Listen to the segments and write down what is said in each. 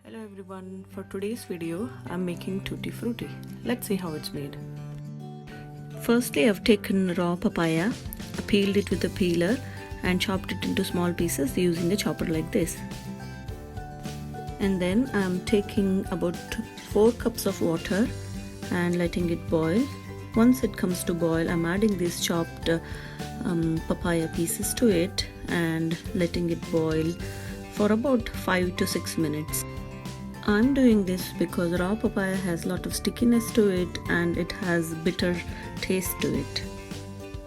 Hello everyone, for today's video I'm making Tutti Frutti. Let's see how it's made. Firstly, I've taken raw papaya, peeled it with a peeler and chopped it into small pieces using a chopper like this. And then I'm taking about 4 cups of water and letting it boil. Once it comes to boil, I'm adding these chopped papaya pieces to it and letting it boil for about 5 to 6 minutes. I'm doing this because raw papaya has a lot of stickiness to it and it has bitter taste to it.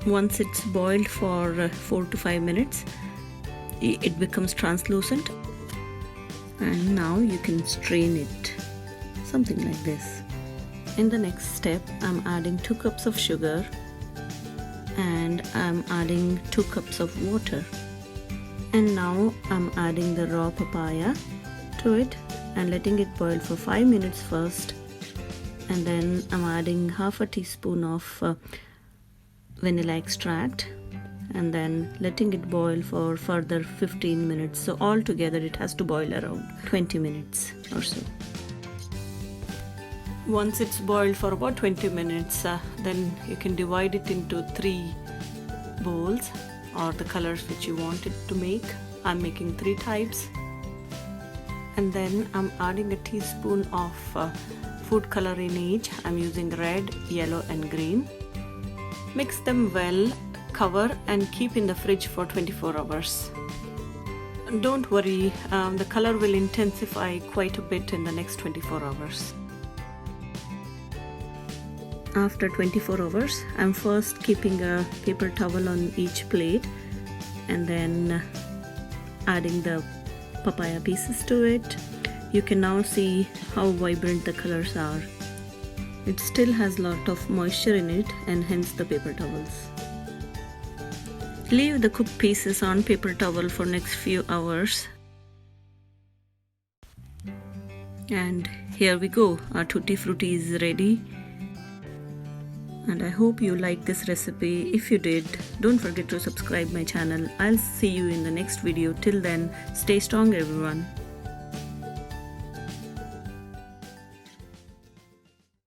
Once it's boiled for 4 to 5 minutes, it becomes translucent and now you can strain it, something like this. In the next step, I'm adding 2 cups of sugar and I'm adding 2 cups of water. And now I'm adding the raw papaya to it and letting it boil for 5 minutes first, and then I'm adding half a teaspoon of vanilla extract and then letting it boil for further 15 minutes. So altogether it has to boil around 20 minutes or so. Once it's boiled for about 20 minutes, then you can divide it into 3 bowls or the colors which you want it to make. I'm making 3 types. And then I'm adding a teaspoon of food color in each. I'm using red, yellow and green. Mix them well, cover and keep in the fridge for 24 hours. Don't worry, the color will intensify quite a bit in the next 24 hours. After 24 hours, I'm first keeping a paper towel on each plate and then adding the papaya pieces to it. You can now see how vibrant the colors are. It still has a lot of moisture in it and hence the paper towels. Leave the cooked pieces on paper towel for next few hours. And here we go, our Tutti Frutti is ready. And I hope you liked this recipe. If you did, don't forget to subscribe my channel. I'll see you in the next video. Till then, stay strong everyone.